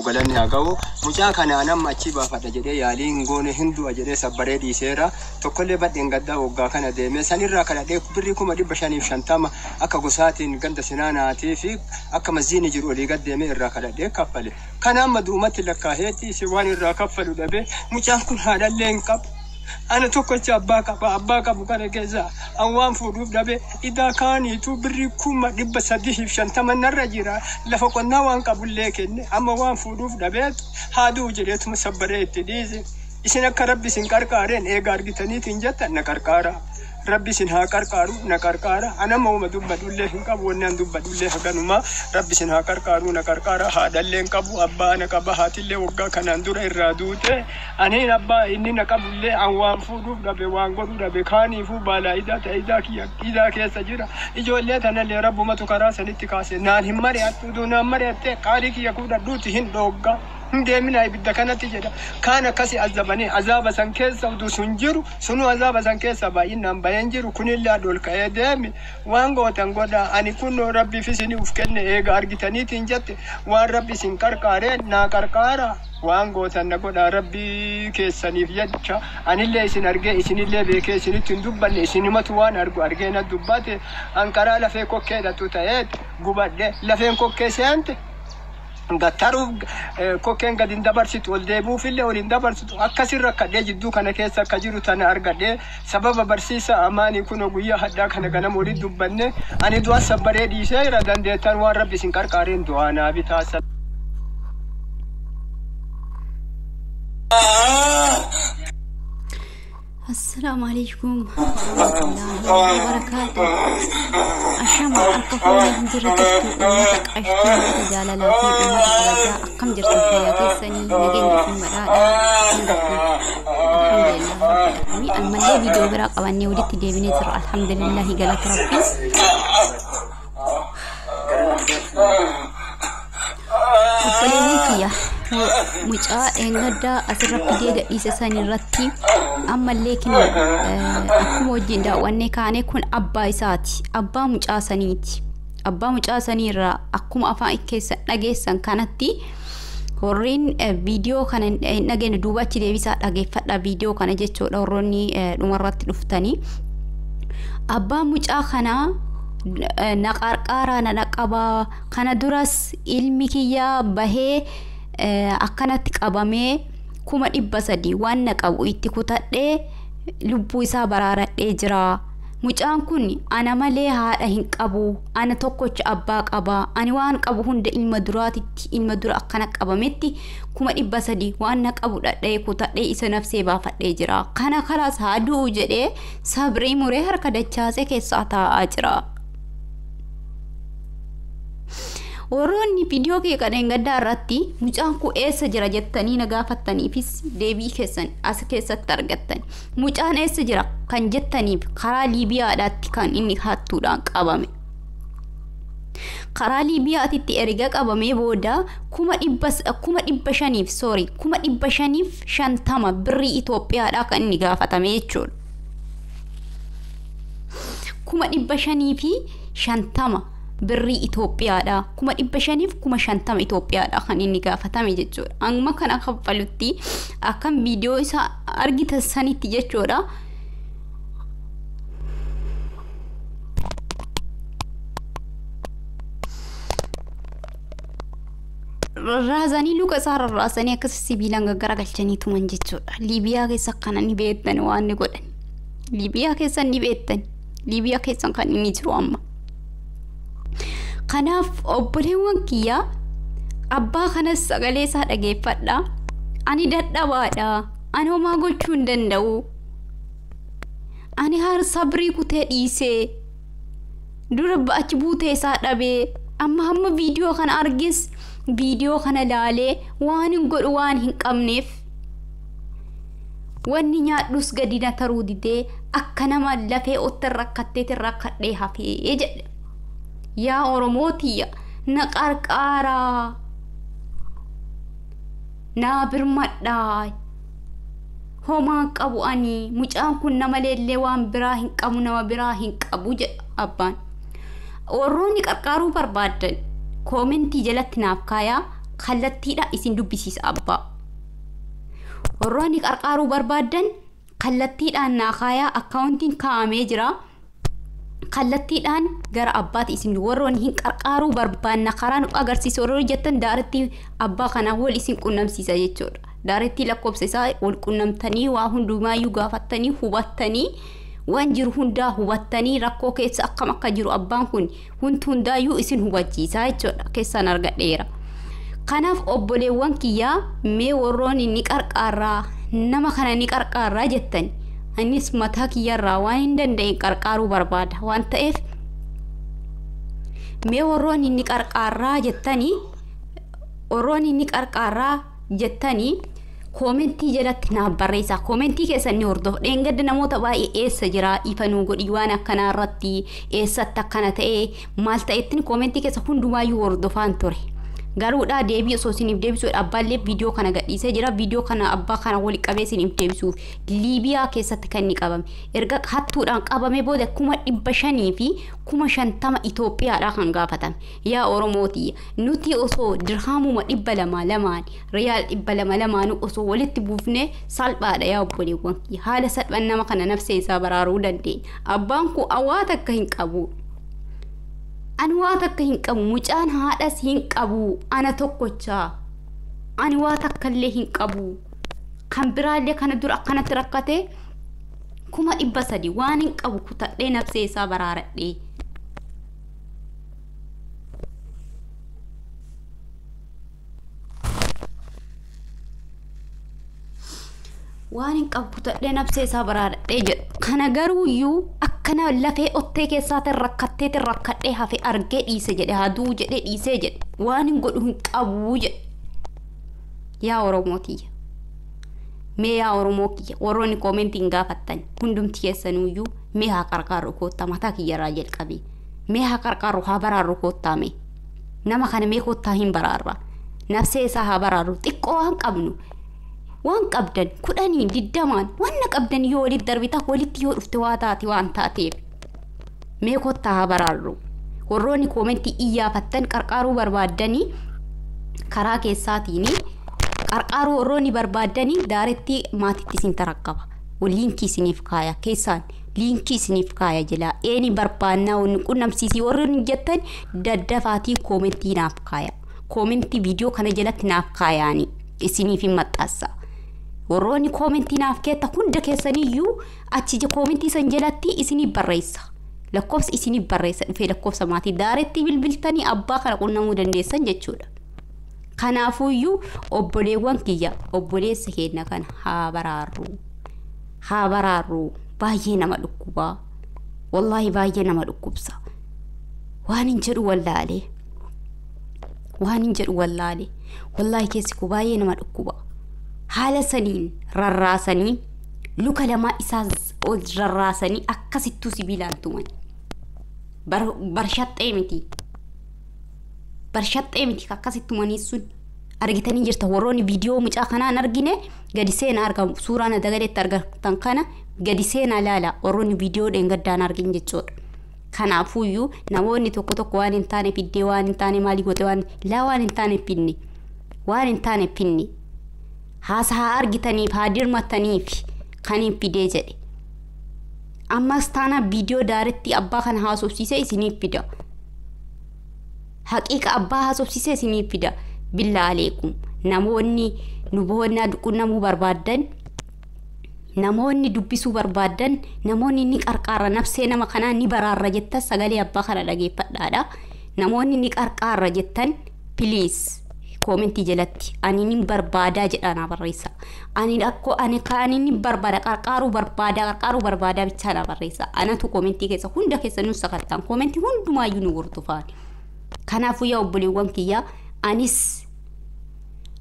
galanni haa ga'u. Mucaa kana anam achi baafadha jedhee yaaliin goone hinduu jedhee sabbaree dhiiseera. Tokkollee badheen gaddaa waggaa kana deeme sanirraa kadhadhee birrii 550 akka gosaatiin ganda sinaanaatii fi akka mazziini jiru olii gad deeme irraa kadhadhee kaffale. Kana amma duumatti lakkaaheetti si waan irraa kaffalu dhabe mucaan kun haadhallee hin qabu. Ana tokkocha abbaa qabu kana keessa waan fuudhuuf dhabe idaa kaaniitu birrii 350 narra jira lafa qonnaa waan qabullee kenne amma waan fuudhuuf dhabe haaduu jedheetuma sabbaree itti dhiise. Isin akka rabbi isin qarqaareen eega argitaniitiin jettan na qarqaara. Rabbi isin haa qarqaaru na qarqaara. Ana mauma dubbadullee hin qabu wanni an dubbadullee haganuma rabbi isin haa qarqaaru na qarqaara. Haadhallee hin qabu abbaa na qaba haatillee waggaa kanaan dura irraa duute. Aniin abbaa inni na qabullee an waan fuudhuuf dhabe waan godhu dhabe kaaniifuu baalaa idaa ta'e idaa keessa jira. Ijoollee tanallee rabbumatu karaa sanitti kaase naan hin mari'attu naan mari'attee qaalii kiyya fuudhadhuuti hin dhoogga. Deemina ibidda kanatti jedha kana kasi azabani azaba san keessa udu sunjiru sunu azaba san keessa baay'inaan bayan jiru kunillee adol ka'ee deemi waan gootan godha ani kunno rabbi fisini uf kenne eega argitaniitiin jette waan rabbi sin qarqaaree naa qarqaara waan gootan na godha rabbi keessaniif jecha anillee isin argee isinillee beekee isinitti hin dubbanne isinimatu waan argee na dubbate ankaraa lafee kokkeedhatu ta'ee gubadhe lafeen kokkee seente Gataru kokkeen gadi dabarsitu ol deebuufillee ol dabarsitu akkasirra kadhee jidduu kana keessa akka jiru tana argadhee sababa barsiisa amaanii kun guyyaa haddaa kana ganama olii dubbanne ani du'a sabbaree dhiisee irra dandeettan waan rabbi isin qarqaareen du'aa naa bitaa. السلام عليكم ورحمة الله وبركاته. أشام أركفوني هنجرتك ومتك عشتين تجاللاتي ومتك رجاء كم جرت حياتي سني نجين في مرادة الحمد لله الملي فيديو برا قواني وديت ديبيني ترى الحمد لله قالت ربي وفلينيكيا mucaa engadda asirratti deega isasani irratti ammallee kinu akkuma wajjin daawwanne kaane kun abbaa isaati abbaa mucaa saniiti abbaa mucaa saniirraa akkuma afaan keessa dhageessan kanatti horriin viidiyoo kana dhageenya duubachi deebisaa dhageeffadha viidiyoo kana jechuudha horroonni dhumarratti dhuftanii abbaa mucaa kana naqarqaara naqaba kana duras ilmi kiyyaa bahee akkanatti qabamee 300 waan naqabu itti kutadhee lubbuu isaa baraaradhee jira mucaan kun ana malee haadha hin qabu ana tokkocha abbaa qaba ani waan qabu hunda ilma duraatitti ilma dura akkana qabametti 300 waan naqabu dhadhee kutadhee isa nafsee baafadhee jira kana kalaas haaduu jedhee sabrii muree harka dachaasee keessaa taa'aa jira. Warroonni viidiyoo kee kadheen gaddaa irratti mucaan kun eessa jira jettanii na gaafattaniifis deebii keessan as keessatti argattan mucaan eessa jira kan jettaniif karaa Liibiyaadhaatti kan inni hattuudhaan qabame karaa Liibiyaatti erga qabamee booda 550 birrii Itoophiyaadhaa kan inni gaafatame jechuudha 550 birrii Itoophiyaadha 550 Itoophiyaadha kan inni gaafatame jechuudha amma kana kaffalutti akkam viidiyoo isaa argitan sanitti jechuudha raazanii luka isaarra raasanii akkas sibiilaan gaggaragalchanii tuman jechuudha Liibiyaa keessa kana ni beektan waan ni godhan Liibiyaa keessa ni beektan Liibiyaa keessa kan inni jiru amma kanaaf obboleewwan kiyya abbaa kanas sagalee isaa dhageeffadha ani dadhabaadha ani homaa gochuu hin danda'u ani har sabrii kutee dhiisee dura achi buutee isaa dhabee amma hamma viidiyoo kana argis viidiyoo kana laalee waan hin godhu waan hin qabneef wanni nyaadhus gadi na taruu didee akka nama lafee otti rakkatee rakkadhee hafee jedhe yaa Oromootiya na qarqaara na birmadhaa homaan qabu ani mucaan kun nama leellee waan biraa hin qabu nama biraa hin qabu jedha abbaan warroonni qarqaaruu barbaadan koomentii jalatti naaf kaayaa kallattiidha isin dubbisiisa abbaa warroonni qarqaaruu barbaadan kallattiidhaan naakaayaa akkaawuntiin kaa'amee jira kallattiidhaan gara abbaati isin warroonni hin qarqaaruu barbaanna karaa nu agarsiisu warroonni jettan daaretti abbaa kana wal isin qunnamsiisa jechuudha daaretti lakkoofsa isaa wal qunnamtanii waa hundumaayyuu gaafattanii hubattanii waan jiru hundaa hubattanii rakkoo keessa akkam akka jiru abbaan kun hundaayyuu isin hubachiisa jechuudha keessan argadheera kanaaf obboleewwan kiyyaa mee warroonni ni qarqaaraa nama kana ni qarqaaraa jettan anis mataa kiyyarraa waan hin danda'in qarqaaruu barbaada waan ta'eef mee warroonni ni qarqaaraa jettanii komentii jalatti naaf barreessaa komentii keessan ni hordof dheengadda namoota baay'ee eessa jira ifanuu godhi waan akkanaa irratti eessatti akkana ta'e maal ta'ettiin komentii keessa hundumaayyuu hordofaan ture garuudha deebii osoo isiniif deebisuudha abbaallee viidiyoo kana gadhiisee jira viidiyoo kana abbaa kana wali qabee isiniif deebisuuf liibiyaa keessatti kan inni qabame erga hattuudhaan qabame booda 500 fi 50 Itoophiyaadhaa kan gaafatame yaa Oromooti nuti osoo dirhaamuma 200 riyaal 200 osoo walitti buufne salphaadha yaa obboleewwan haala salphaan nama kana nafsee isaa baraaruu dandeenya abbaan kun awaata akka hin qabu أنواع تكهين كم مجان هذا سين كابو أنا توكوشا أنواع تكلهين كابو كم برالي كان دور أكنا تركته كما إبسدي وانين كابو كتلي نفسي سابرارة لي وانين كابو كتلي نفسي سابرارة لي كان جرو يو kana lafee ottee keessatti rakkatee hafe argee dhiise jedhe haduu jedhe dhiise jedhe waan hin godhu hin qabu jedhe yaa Oromooti mee yaa Oromoo kiyya warroonni komentiin gaafattan hundumti keessanuyyuu mee haa qarqaaru koottaa mataa kiyyarraa jalqabee mee haa qarqaaru haa baraaru koottaa mee nama kana mee koottaa hin baraarra nafsee isaa haa baraaru xiqqoo waan qabnu waan qabdan 10 diddamaan waan qabdan yoo walitti darbita walitti yoo dhufte waa taati waan taateef mee koottaa haa baraaru warroonni komentii iyyafattan qarqaaruu barbaadanii karaa keessaatiin qarqaaruu warroonni barbaadanii daaretti maatitti isin tarakkaba liinkii isiniif kaaya keessaan liinkii isiniif kaaya jala eeni barbaannaa wanni qunnamsiisii warroonni jettan daddafaatii komentii naaf kaaya komentii viidiyoo kana jalatti naaf kaayaanii isiniif hin maxxansa warroonni komentii naaf keetta hunda keessaniyyuu achi komentii san jalatti isinii barreessa lakkoofsa isinii barreessa dhufee lakkoofsa maatii daaretti bilbiltanii abbaa kana qunnamuu dandeessan jechuudha kanaafuyyuu obboleewwan kiyya obboleessa keenya kana haa baraarru baay'ee nama dhukkubaa wallahi baay'ee nama dhukkubsa waan hin jedhu wallaalee wallahi keessi ku baay'ee nama dhukkubaa haala saniin rarraasanii luka lama isaa rarraasanii akkasittuu sibiilaan tuman barshaxxee miti akkasittumanii sun argitanii jirta warroonni viidiyoo mucaa kanaan argine gadi seenaa argamu suuraan dagaleetti argatan kana gadi seenaa laala warroonni viidiyoo dheengaddaan argin jechuudha kanaafuyyuu namoonni tokko waan hin taane fiddee waan hin taane maalii goote waan hin taane pinni haasaa argitaniif haa dirmataniif kan hin fidee jedhe ammas taana viidiyoo daaretti abbaa kana haasofsiisee isiniif fida haqiiqa abbaa haasofsiisee isiniif fida billaa aleekum namoonni nu bohonnaa qunnamuu barbaadan namoonni dubbisuu barbaadan namoonni ni qarqaarra nafsee nama kanaa ni baraarra jettan sagalee abbaa kana dhageeffadhaadha namoonni ni qarqaarra jettan please komentii jalatti ani ni barbaadaa jedhana barreessa ani ni barbaada qarqaaruu barbaada bichaana barreessa anatu komentii keessa hunda keessa nu sakattan komentii hundumaayyuu nu hordofaan kanaafuu yaa obboleewwan kiyya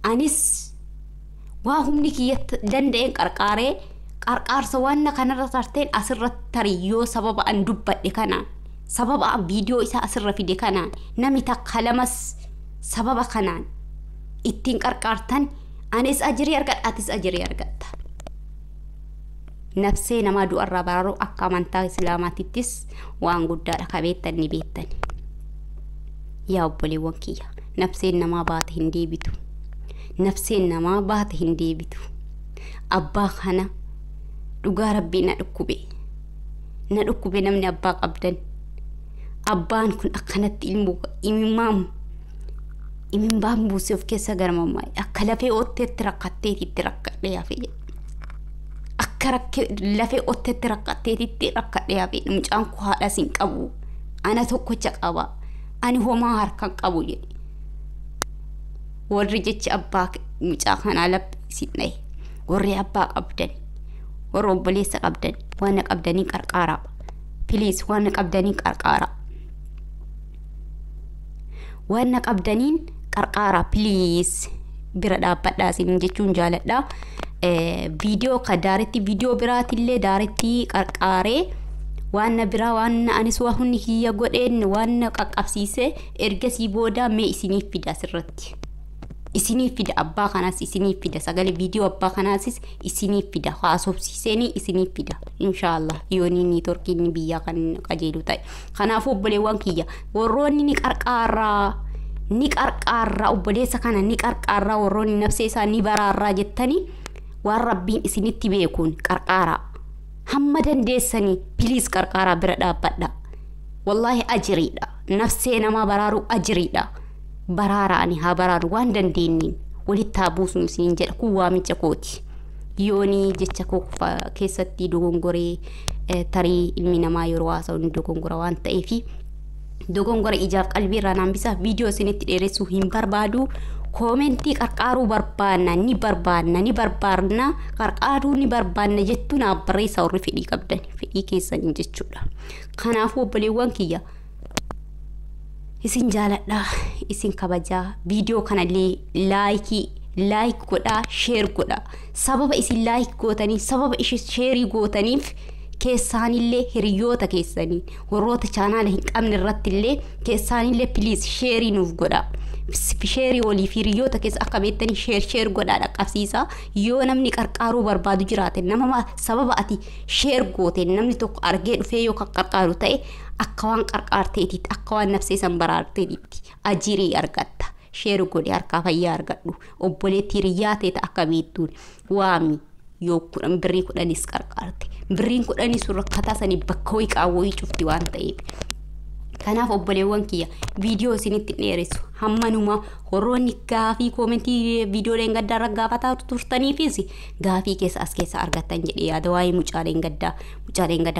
anis waa humni kiyya danda'een qarqaarsa waan kanarra tarteen asirratti tariyyoo sababa an dubbadhe kanaan sababa viidiyoo isaa asirra fide kanaan nami takka lamas sababa kanaan ittiin qarqaartan anis ajirii argadha atis ajirii argatta nafsee nama du'arraa baraaruu akka amantaa islaamaatittis waan guddaadha kabeettan ni beektan yaa obboleewwan kiyya nafseen namaa baate hin deebitu. Nafseen namaa baate hin deebitu. Abbaa kana dhugaa rabbii na dhukkube namni abbaa qabdan. Abbaan kun akkanatti imimmaan buusee of keessa garmammaa akka lafee otteetti rakkatteetitti rakkadhee hafe. Akka lafee otteetti rakkatteetitti rakkadhee hafe. Mucaan koo haadhas hin qabu. Ana tokkocha qaba. Ani homaa harkaan qabu jedhe. Warri jecha abbaa mucaa kanaa laphisiin dhahe. Warri abbaa qabdan. Warri obboleessa qabdan. Waan qabdanii qarqaaraa. Please waan qabdanii qarqaaraa. Waan qabdaniin qarqaaraa please. Bira dhaabbadhaa isin jechuun jaaladha. Video ka daaretti video biraatillee daaretti qarqaaree waan biraa waan anis waa hunni kiyya godheen waan qaqqabsiise ergasii booda mee isiniif fida sirratti. Isiniif fida abbaa kanaas isiniif fida sagalee video abbaa kanaasis isiniif fida haasofsiisanii isiniif fida inshallah yooni ni torkiin biyya kan qajeelu ta'e. Kanaafuu obboleewwan kiyya warroonni ni qarqaarraa obboleessa kana ni qarqaarraa warroonni nafsee isaanii baraarraa jettanii waan rabbiin isinitti beekuun qarqaaraa. Hamma dandeessanii please qarqaaraa bira dhaabbadha. Wallahi ajriidha. Nafsee namaa baraaru ajriidha. Baraaraani haa baraaru waan dandeenyiin walitti haa buusnu isin jedha kun waamicha kooti. Yooni jecha koo keessatti dogongoree tarii ilmi namaa yeroo haasa'u ni dogongora waan ta'eefi dogongora ijaaf qalbii irraa nambisa video isinitti dheeressuu hin barbaadu. Komentii qarqaaruu barbaanna ni barbaanna qarqaaruu ni barbaanna jettuun abbarreessa warri fedhii qabdan fedhii keessanii jechuudha. Kanaafuu obboleewwan kiyya isin jaaladha isin kabajaa video kanallee like godhaa share godhaa. Sababa isin like gootanii sababa isin share gootaniif keessaanillee hiriyoota keessanii warroota chaanaala hin qabne irrattillee keessaanillee please share nuuf godhaa. Share waliif hiriyoota keessa akka beektanii share godhaa qabsiisa. Yoo namni qarqaaruu barbaadu jiraate nama sababa ati share goote namni tokko argee dhufee yoo qarqaaru ta'e akka waan qarqaarteetitti akka waan nafsee san baraarteetitti ajirii argatta. Share godhee harkaa fayyaa argadhu. Obboleetti hiriyaa ta'e akka beektuun waami yoo birrii 10 qarqaarte. Birriin 10 suuraa rakkataa sanii bakka wayii qaawwii cufti waan ta'eef. Kanaaf obboleewwan kiyya video isinitti dheeressu hammanuma warroonni gaafii komentii videoleen gaddaa gaafataa turtaniifis gaafii keessa as keessa argattan jedhee yaada waa'ee mucaaleen gaddaa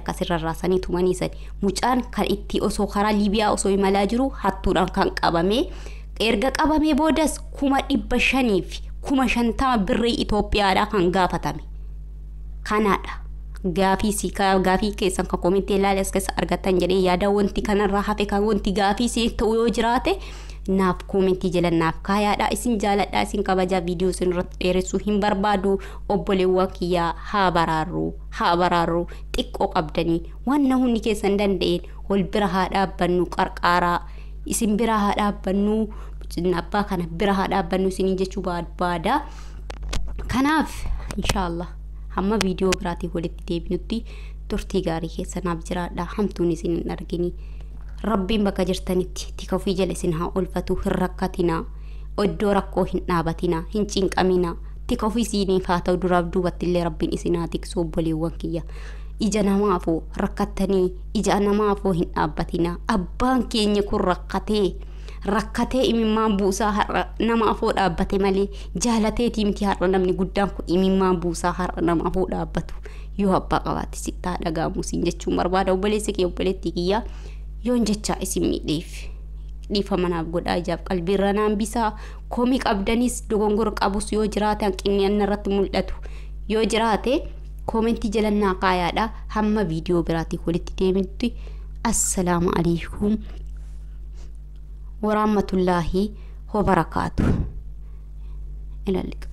akkasirra raasanii tumaniisan mucaan kan itti osoo karaa Liibiyaa osoo imalaa jiru hattuudhaan kan qabame erga qabamee boodas 500 fi 50 birrii Itoophiyaadhaa kan gaafatame kanaadha. Gaafii keessan kan komentii ilaalee as keessa argattan jedhee yaada wanti kanarraa hafe kan wanti gaafii si ta'u yoo jiraate naaf komentii jala naaf kaayaadha. Isin jaaladha isin kabajaa video isin irratti dheeressuu hin barbaadu. Obboleewwan kiyyaa haa baraaru xiqqoo qabdanii waan hundi keessan danda'een wal bira haa dhaabbannu qarqaaraa isin bira haa dhaabbannu abbaa kana bira haa dhaabbannu isin jechuu barbaada. Kanaaf inshallah hamma video biraatiif walitti deebinutti turtii gaarii keessa naaf jiraadha. Hamtuun isin hin argini. Rabbiin bakka jirtanitti tika ofii jala isin haa oolfatu. Hin rakkatina. Iddoo rakkoo hin dhaabatina. Hin cinqamina. Tika ofii isiniif haa ta'u duraaf duubatti illee rabbiin isin haa tiksu obboleewwan kiyya. Ija namaafoo rakkattanii ija namaafoo hin dhaabbatina. Abbaan keenya kun rakkatee imimmaan buusaa har'a namaafoo dhaabbate malee jaalateetii miti har'a namni guddaan kun imimmaan buusaa har'a namaafoo dhaabbatu. Yoo abbaa qabaate sittaa dhagaamu isin jechuun barbaada obboleessi kee obboleettii kiyyaa yoon jechaa isin miidheef dhiifama naaf godhaa ijaaf qalbiirra naan bisaa. Komii qabdanis dogongora qabus yoo jiraate hanqinni irratti mul'atu yoo jiraate komentii jalannaa kaayaadha. Hamma video biraatiif walitti deebinutti assalaamu alaykum warahmatullahi wabarakatuh. Ila liqa.